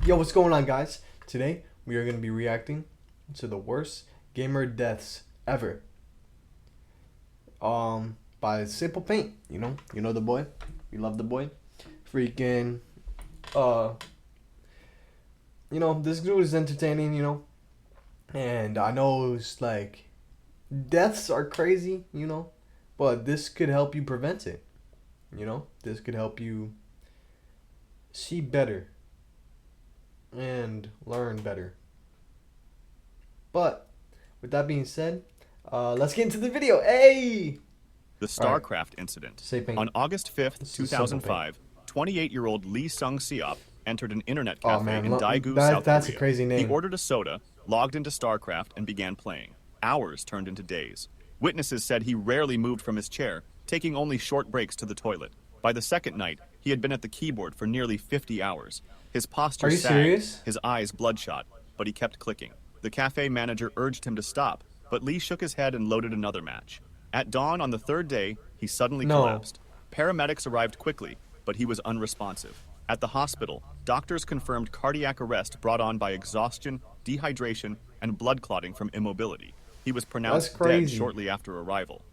Yo, what's going on, guys? Today we are going to be reacting to the worst gamer deaths ever. By Simple Paint. You know the boy. You love the boy. Freaking, this dude is entertaining. And I know it's like deaths are crazy. But this could help you prevent it. This could help you see better and learn better. But with that being said, let's get into the video. Hey! The StarCraft incident. On August 5th, 2005, 28-year-old Lee Sung-seop entered an internet cafe in Daegu, South that's Korea. A crazy name. He ordered a soda, logged into StarCraft, and began playing. Hours turned into days. Witnesses said he rarely moved from his chair, taking only short breaks to the toilet. By the second night, he had been at the keyboard for nearly 50 hours. His posture sagged, his eyes bloodshot, but he kept clicking. The cafe manager urged him to stop, but Lee shook his head and loaded another match. At dawn on the third day, he suddenly collapsed. Paramedics arrived quickly, but he was unresponsive. At the hospital, doctors confirmed cardiac arrest brought on by exhaustion, dehydration, and blood clotting from immobility. He was pronounced dead shortly after arrival.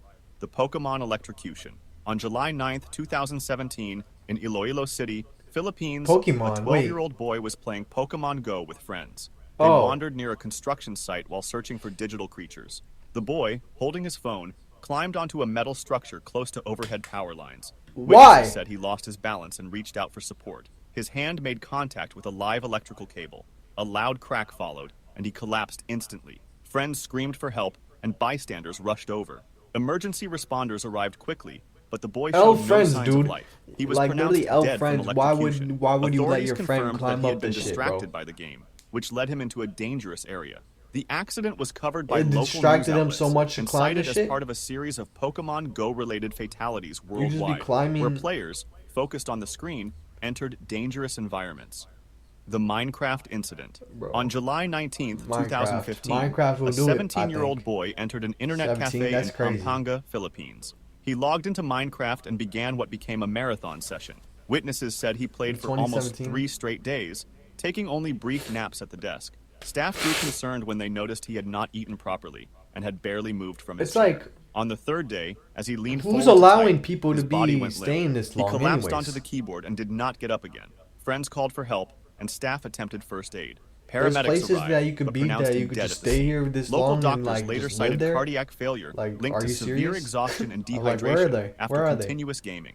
The Pokemon electrocution. On July 9th, 2017, in Iloilo City, Philippines, a 12-year-old boy was playing Pokemon Go with friends. They wandered near a construction site while searching for digital creatures. The boy, holding his phone, climbed onto a metal structure close to overhead power lines. Witnesses said he lost his balance and reached out for support. His hand made contact with a live electrical cable. A loud crack followed, and he collapsed instantly. Friends screamed for help, and bystanders rushed over. Emergency responders arrived quickly, but the boy showed no signs of life. He was pronounced dead from electrocution. Why would you let your Authorities friend confirmed climb that he up had been this shit, distracted bro? by the game, which led him into a dangerous area. The accident was covered by local news distracted him outlets so much to and climb cited this as shit? part of a series of Pokemon Go-related fatalities worldwide, climbing. where players, focused on the screen, entered dangerous environments. The Minecraft incident. On July 19th, 2015, a 17-year-old boy entered an internet cafe in Pampanga, Philippines. He logged into Minecraft and began what became a marathon session. Witnesses said he played for almost 3 straight days, taking only brief naps at the desk. Staff grew concerned when they noticed he had not eaten properly and had barely moved from his chair. On the third day, as he leaned forward to type, people his to body be went staying limp. this He long collapsed onto the keyboard and did not get up again. Friends called for help, and staff attempted first aid. Paramedics arrived, that you could but be pronounced that him you could dead just at the stay scene. here this Local long doctors and later just live cited there? cardiac failure linked to severe serious? exhaustion and Where are dehydration they? after continuous gaming.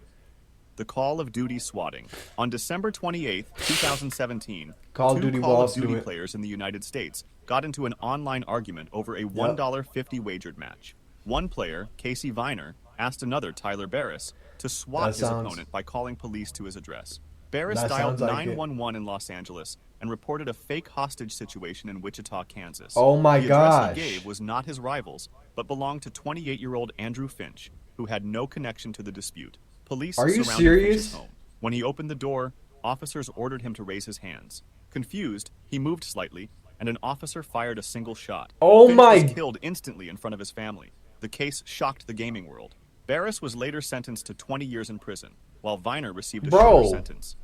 The Call of Duty swatting. On December 28, 2017, two Call of Duty players in the United States got into an online argument over a $1.50 wagered match. One player, Casey Viner, asked another, Tyler Barris, to swat his opponent by calling police to his address. Barris dialed 911 in Los Angeles and reported a fake hostage situation in Wichita, Kansas. Oh my gosh. The address he gave was not his rival's, but belonged to 28-year-old Andrew Finch, who had no connection to the dispute. Police surrounded Finch's home. When he opened the door, officers ordered him to raise his hands. Confused, he moved slightly, and an officer fired a single shot. Finch was killed instantly in front of his family. The case shocked the gaming world. Barris was later sentenced to 20 years in prison, while Viner received a shorter sentence.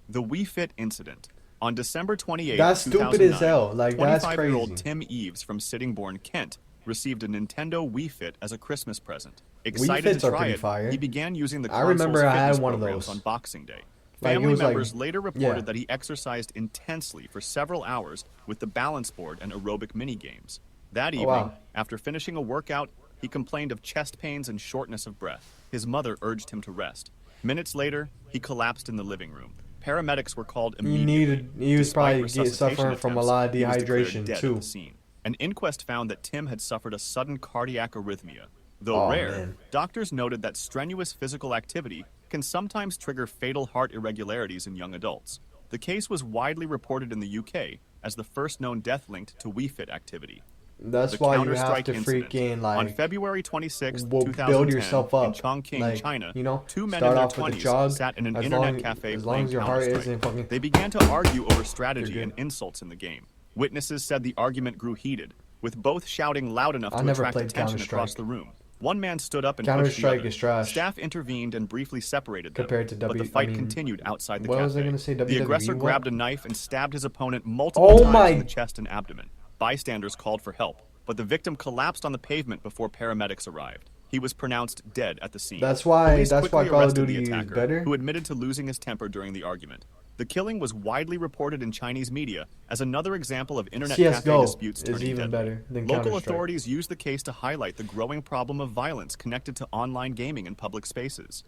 The Wii Fit incident. On December 28, 2009, 25-year-old Tim Eves from Sittingbourne, Kent, received a Nintendo Wii Fit as a Christmas present. Excited to try it, he began using the console's fitness programs on Boxing Day. Family members later reported that he exercised intensely for several hours with the balance board and aerobic mini-games. That evening, after finishing a workout, he complained of chest pains and shortness of breath. His mother urged him to rest. Minutes later, he collapsed in the living room. Paramedics were called immediately. He was probably suffering from a lot of dehydration too. An inquest found that Tim had suffered a sudden cardiac arrhythmia. Though rare, doctors noted that strenuous physical activity can sometimes trigger fatal heart irregularities in young adults. The case was widely reported in the UK as the first known death linked to Wii Fit activity. That's why you have to freaking on February 26, build 2010, yourself up in Chongqing, China, two men start in their off with 20s sat in an internet cafe playing Counter-Strike. They began to argue over strategy and insults in the game. Witnesses said the argument grew heated, with both shouting loud enough to attract attention across the room. One man stood up and pushed the Counter-Strike other. is trash Staff intervened and briefly separated them, compared to but the fight continued outside the what was I cafe. gonna say? The aggressor WWE grabbed what? a knife and stabbed his opponent multiple Oh times in the my! chest and abdomen. Bystanders called for help, but the victim collapsed on the pavement before paramedics arrived. He was pronounced dead at the scene. That's why Police quickly Call of arrested the Duty is attacker, better. who admitted to losing his temper during the argument. The killing was widely reported in Chinese media as another example of internet cafe CS:GO disputes is turning even deadly. better than Local Counter-Strike. authorities used the case to highlight the growing problem of violence connected to online gaming in public spaces.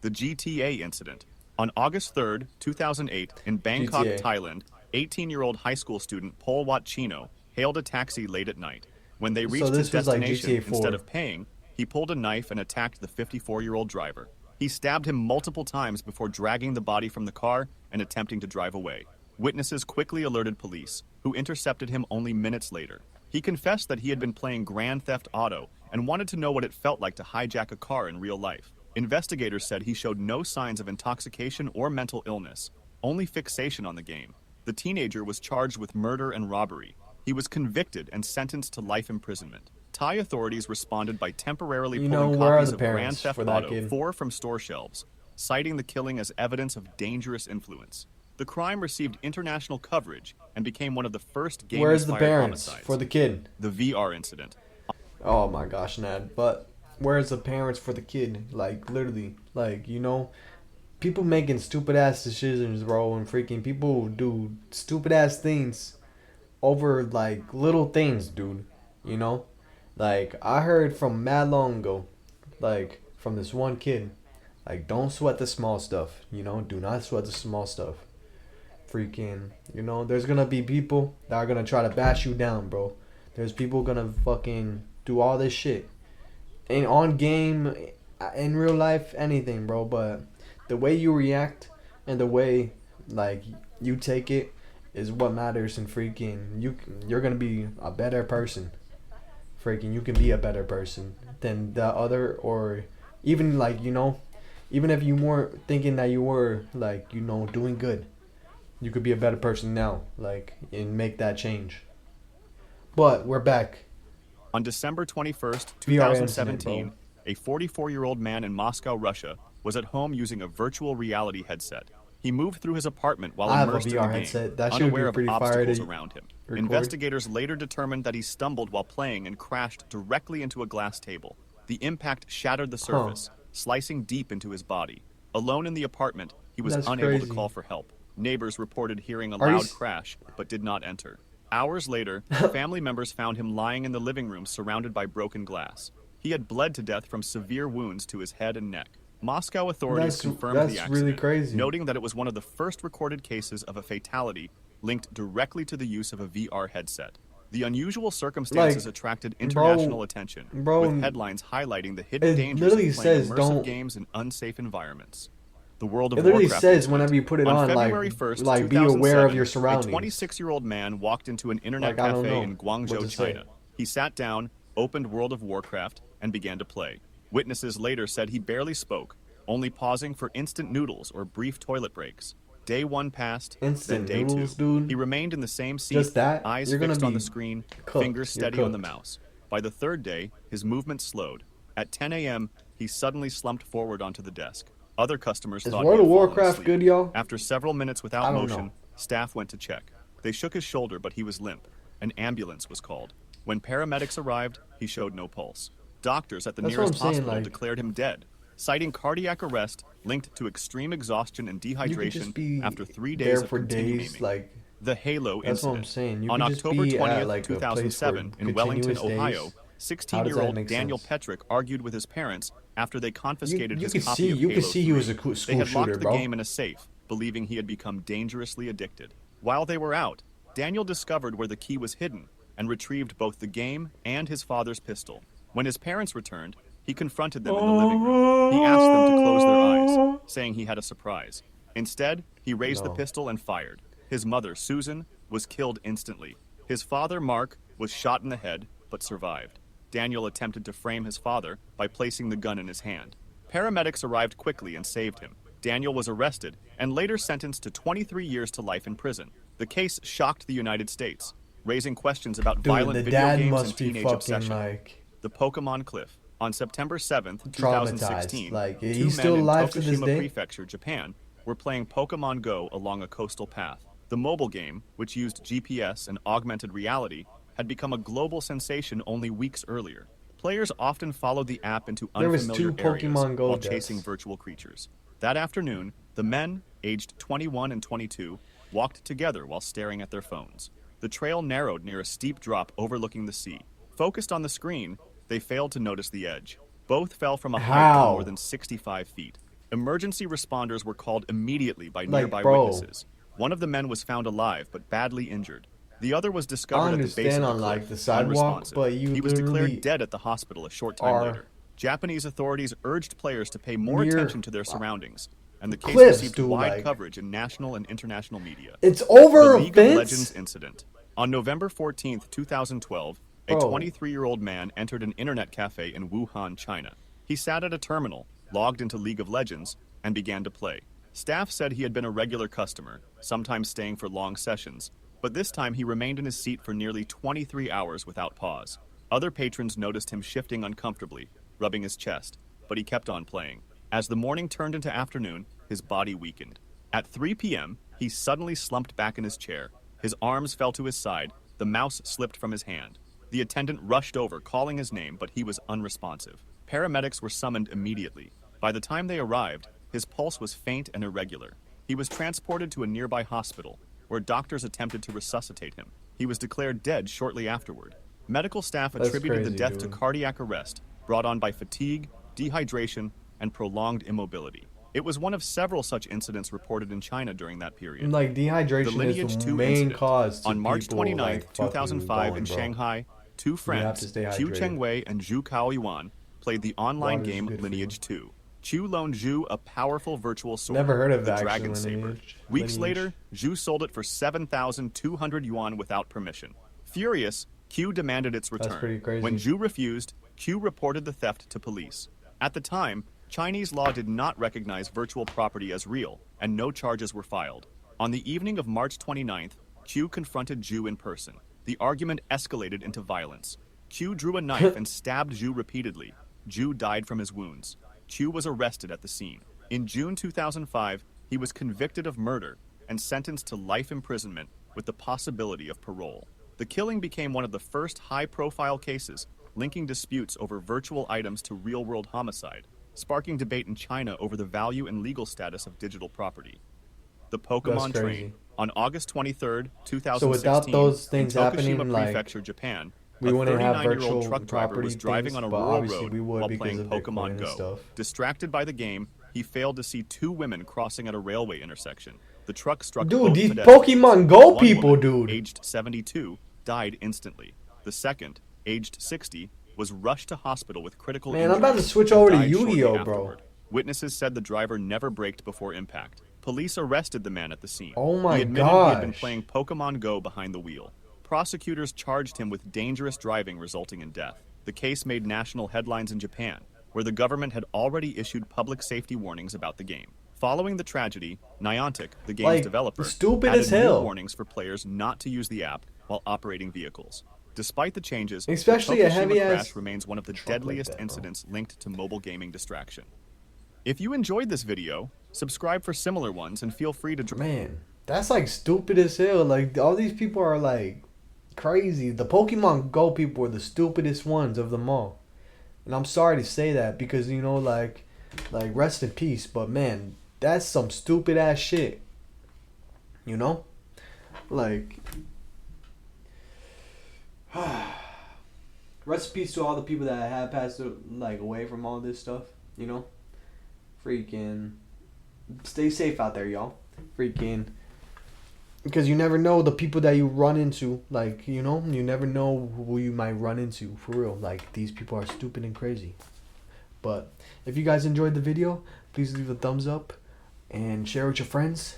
The GTA incident. On August 3, 2008, in Bangkok, GTA. Thailand, 18-year-old high school student Pol Wat Chino hailed a taxi late at night. When they reached his this was like destination, GTA 4. instead of paying, he pulled a knife and attacked the 54-year-old driver. He stabbed him multiple times before dragging the body from the car and attempting to drive away. Witnesses quickly alerted police, who intercepted him only minutes later. He confessed that he had been playing Grand Theft Auto and wanted to know what it felt like to hijack a car in real life. Investigators said he showed no signs of intoxication or mental illness, only fixation on the game. The teenager was charged with murder and robbery. He was convicted and sentenced to life imprisonment. Thai authorities responded by temporarily pulling copies of Grand Theft Auto 4 from store shelves, citing the killing as evidence of dangerous influence. The crime received international coverage and became one of the first game-inspired homicides. For the kid? The VR incident. Oh my gosh, Nad. But where's the parents for the kid? Like, literally. Like, people making stupid-ass decisions, bro, and freaking people do stupid-ass things over, like, little things, dude. Like, I heard from mad long ago, like, from this one kid, like, don't sweat the small stuff, do not sweat the small stuff. Freaking, there's gonna be people that are gonna try to bash you down, bro. There's people gonna fucking do all this shit. And on game, in real life, anything, bro, but the way you react and the way, like, you take it is what matters, and freaking, you're gonna be a better person. Freaking, you can be a better person than the other, or even, like, even if you weren't thinking that you were, like, doing good, you could be a better person now, like, and make that change. But we're back. On December 21st, 2017, a 44-year-old man in Moscow, Russia, was at home using a virtual reality headset. He moved through his apartment while immersed in the game, headset. That unaware of pretty obstacles around him. Record. Investigators later determined that he stumbled while playing and crashed directly into a glass table. The impact shattered the surface, slicing deep into his body. Alone in the apartment, he was unable to call for help. Neighbors reported hearing a loud crash, but did not enter. Hours later, family members found him lying in the living room surrounded by broken glass. He had bled to death from severe wounds to his head and neck. Moscow authorities confirmed the accident, really crazy. noting that it was one of the first recorded cases of a fatality linked directly to the use of a VR headset. The unusual circumstances attracted international attention, with headlines highlighting the hidden dangers of playing immersive games in unsafe environments. The world of Warcraft. It literally says whenever you put it on, February 1st, like be aware of your surroundings. A 26-year-old man walked into an internet cafe in Guangzhou, China. He sat down, opened World of Warcraft, and began to play. Witnesses later said he barely spoke, only pausing for instant noodles or brief toilet breaks. Day 1 passed, then day 2. Dude. He remained in the same seat, eyes fixed on the screen, fingers steady on the mouse. By the 3rd day, his movement slowed. At 10 a.m., he suddenly slumped forward onto the desk. Other customers thought World of Warcraft good, y'all? After several minutes without motion, staff went to check. They shook his shoulder, but he was limp. An ambulance was called. When paramedics arrived, he showed no pulse. Doctors at the nearest hospital declared him dead, citing cardiac arrest linked to extreme exhaustion and dehydration after 3 days of continued aiming. The Halo incident. On October 20th, 2007, in Wellington, Ohio, 16-year-old Daniel Petrick argued with his parents after they confiscated his copy of Halo 3. You could see he was a school shooter, They had locked the game in a safe, believing he had become dangerously addicted. While they were out, Daniel discovered where the key was hidden and retrieved both the game and his father's pistol. When his parents returned, he confronted them in the living room. He asked them to close their eyes, saying he had a surprise. Instead, he raised the pistol and fired. His mother, Susan, was killed instantly. His father, Mark, was shot in the head, but survived. Daniel attempted to frame his father by placing the gun in his hand. Paramedics arrived quickly and saved him. Daniel was arrested and later sentenced to 23 years to life in prison. The case shocked the United States, raising questions about violent video games and teenage obsession. The Pokemon Cliff. On September 7th, traumatized. 2016, Like, two he's men still in alive to this Tokushima day. Prefecture, Japan, were playing Pokemon Go along a coastal path. The mobile game, which used GPS and augmented reality, had become a global sensation only weeks earlier. Players often followed the app into There was unfamiliar 2 areas Pokemon Go while chasing deaths. virtual creatures. That afternoon, the men, aged 21 and 22, walked together while staring at their phones. The trail narrowed near a steep drop overlooking the sea. Focused on the screen, they failed to notice the edge. Both fell from a height of more How? than 65 feet. Emergency responders were called immediately by Like, nearby bro, witnesses. One of the men was found alive but badly injured. The other was I discovered at the base understand of the on like cliff, the sidewalk, unresponsive. but you He was declared literally dead at the hospital a short time are later. Japanese authorities urged players to pay more near attention to their surroundings, and the case cliffs, received dude. wide Like, coverage in national and international media. it's The over a League of Legends fence, incident. On November 14th, 2012, a bro. 23-year-old man entered an internet cafe in Wuhan, China. He sat at a terminal, logged into League of Legends, and began to play. Staff said he had been a regular customer, sometimes staying for long sessions, but this time he remained in his seat for nearly 23 hours without pause. Other patrons noticed him shifting uncomfortably, rubbing his chest, but he kept on playing. As the morning turned into afternoon, his body weakened. At 3 p.m., he suddenly slumped back in his chair. His arms fell to his side, the mouse slipped from his hand. The attendant rushed over, calling his name, but he was unresponsive. Paramedics were summoned immediately. By the time they arrived, his pulse was faint and irregular. He was transported to a nearby hospital, where doctors attempted to resuscitate him. He was declared dead shortly afterward. Medical staff That's attributed the crazy, death to dude. cardiac arrest, brought on by fatigue, dehydration, and prolonged immobility. It was one of several such incidents reported in China during that period. Like, The dehydration is the Lineage 2 main incident. cause to On March people 29, like fucking 2005, in going, bro. Shanghai, two You have to friends, stay Qiu hydrated. Chengwei and Zhu Kaoyuan, played the online Water's game good for you. Lineage 2. Qiu loaned Zhu a powerful virtual sword, Never heard of the actually Dragon Saber. Weeks lineage. later, Zhu sold it for 7,200 yuan without permission. Furious, Qiu demanded its That's return. pretty crazy. When Zhu refused, Qiu reported the theft to police. At the time, Chinese law did not recognize virtual property as real, and no charges were filed. On the evening of March 29th, Qiu confronted Zhu in person. The argument escalated into violence. Qiu drew a knife and stabbed Zhu repeatedly. Zhu died from his wounds. Qiu was arrested at the scene. In June 2005, he was convicted of murder and sentenced to life imprisonment with the possibility of parole. The killing became one of the first high-profile cases linking disputes over virtual items to real-world homicide, sparking debate in China over the value and legal status of digital property. The Pokemon That's Train. crazy. On August 23, So without 2016, those in things Tokushima happening, like, Prefecture, Japan, we a wouldn't have 39-year-old virtual truck driver property was driving things, on a but rural obviously road we would while because playing of Bitcoin Pokemon and Go. stuff. Distracted by the game, he failed to see two women crossing at a railway intersection. The truck struck Dude, both these pedestrians. Pokemon Go One people, woman, dude. aged 72, died instantly. The second, aged 60, was rushed to hospital with critical Man, injuries I'm about to switch and over to died shortly Yu-Gi-Oh, bro. afterward. Witnesses said the driver never braked before impact. Police arrested the man at the scene. Oh my He admitted he had been gosh. playing Pokemon Go behind the wheel. Prosecutors charged him with dangerous driving resulting in death. The case made national headlines in Japan, where the government had already issued public safety warnings about the game. Following the tragedy, Niantic, the game's Like, developer, stupid added as new hell. warnings for players not to use the app while operating vehicles. Despite the changes, Especially the a Tokushima heavy-ass crash remains one of the truck like deadliest that, bro. incidents linked to mobile gaming distraction. If you enjoyed this video, subscribe for similar ones and feel free to... Man, that's like stupid as hell. Like, all these people are like crazy. The Pokemon Go people are the stupidest ones of them all. And I'm sorry to say that because, you know, like rest in peace. But man, that's some stupid ass shit. You know? Like, rest in peace to all the people that have passed like away from all this stuff. You know? Freaking stay safe out there, y'all. Freaking, because you never know the people that you run into. Like, you know, you never know who you might run into, for real. Like, these people are stupid and crazy. But if you guys enjoyed the video, please leave a thumbs up and share with your friends.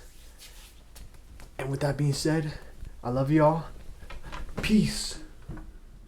And with that being said, I love y'all. Peace.